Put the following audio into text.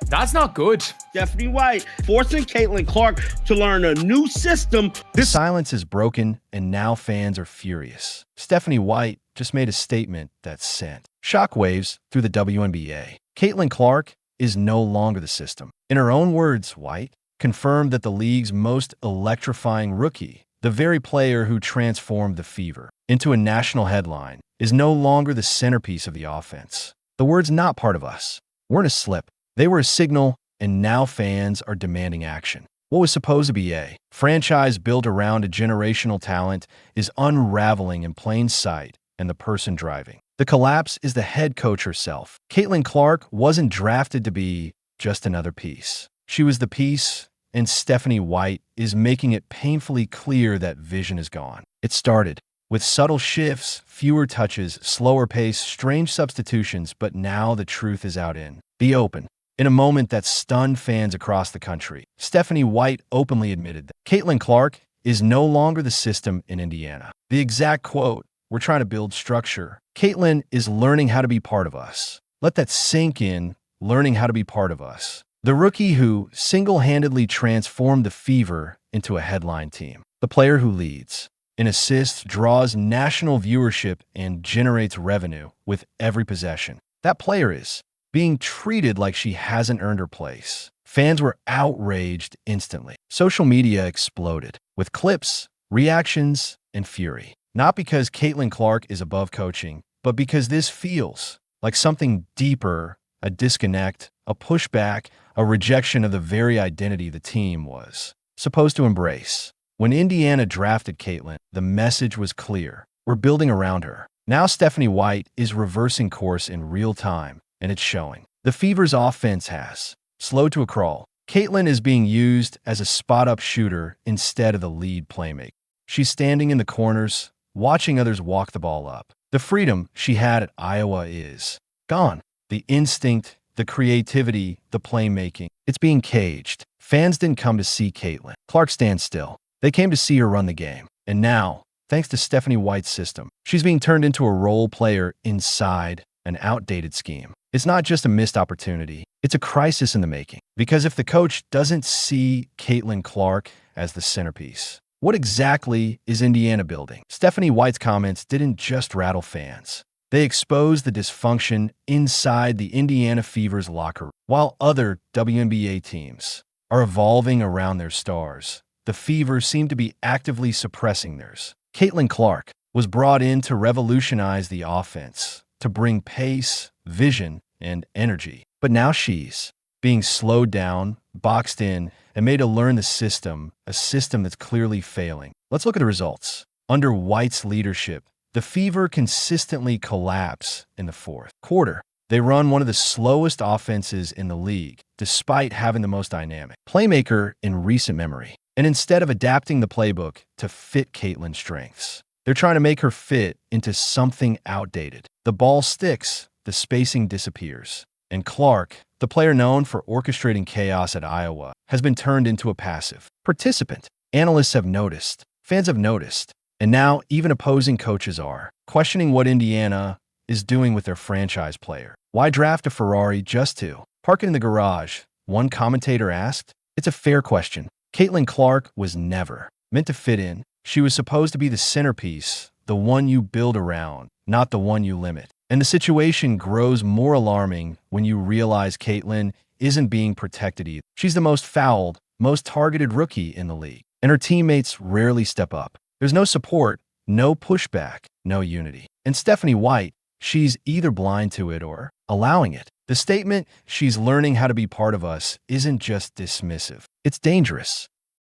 That's not good. Stephanie White forcing Caitlin Clark to learn a new system. This silence is broken, and now fans are furious. Stephanie White just made a statement that sent shockwaves through the WNBA. Caitlin Clark is no longer the system. In her own words, White confirmed that the league's most electrifying rookie, the very player who transformed the Fever into a national headline, is no longer the centerpiece of the offense. The words "not part of us" weren't a slip. They were a signal, and now fans are demanding action. What was supposed to be a franchise built around a generational talent is unraveling in plain sight, and the person driving the collapse is the head coach herself. Caitlin Clark wasn't drafted to be just another piece. She was the piece, and Stephanie White is making it painfully clear that vision is gone. It started with subtle shifts, fewer touches, slower pace, strange substitutions, but now the truth is out in the open. In a moment that stunned fans across the country, Stephanie White openly admitted that Caitlin Clark is no longer the system in Indiana. The exact quote, "We're trying to build structure. Caitlin is learning how to be part of us." Let that sink in, learning how to be part of us. The rookie who single-handedly transformed the Fever into a headline team. The player who leads in assists, draws national viewership, and generates revenue with every possession. That player is being treated like she hasn't earned her place. Fans were outraged instantly. Social media exploded with clips, reactions, and fury. Not because Caitlin Clark is above coaching, but because this feels like something deeper, a disconnect, a pushback, a rejection of the very identity the team was supposed to embrace. When Indiana drafted Caitlin, the message was clear. We're building around her. Now Stephanie White is reversing course in real time, and it's showing. The Fever's offense has slowed to a crawl. Caitlin is being used as a spot-up shooter instead of the lead playmaker. She's standing in the corners, watching others walk the ball up. The freedom she had at Iowa is gone. The instinct, the creativity, the playmaking, it's being caged. Fans didn't come to see Caitlin Clark stand still. They came to see her run the game. And now, thanks to Stephanie White's system, she's being turned into a role player inside an outdated scheme. It's not just a missed opportunity. It's a crisis in the making. Because if the coach doesn't see Caitlin Clark as the centerpiece, what exactly is Indiana building? Stephanie White's comments didn't just rattle fans. They exposed the dysfunction inside the Indiana Fever's locker room. While other WNBA teams are evolving around their stars, the Fever seem to be actively suppressing theirs. Caitlin Clark was brought in to revolutionize the offense, to bring pace, vision, and energy. But now she's being slowed down, boxed in, and made to learn the system, a system that's clearly failing. Let's look at the results. Under White's leadership, the Fever consistently collapse in the fourth quarter. They run one of the slowest offenses in the league, despite having the most dynamic playmaker in recent memory. And instead of adapting the playbook to fit Caitlin's strengths, they're trying to make her fit into something outdated. The ball sticks, the spacing disappears. And Clark, the player known for orchestrating chaos at Iowa, has been turned into a passive participant. Analysts have noticed, fans have noticed, and now even opposing coaches are questioning what Indiana is doing with their franchise player. Why draft a Ferrari just to park it in the garage? One commentator asked. It's a fair question. Caitlin Clark was never meant to fit in. She was supposed to be the centerpiece, the one you build around, not the one you limit. And the situation grows more alarming when you realize Caitlin isn't being protected either. She's the most fouled, most targeted rookie in the league, and her teammates rarely step up. There's no support, no pushback, no unity. And Stephanie White, she's either blind to it or allowing it. The statement, "she's learning how to be part of us," isn't just dismissive. It's dangerous.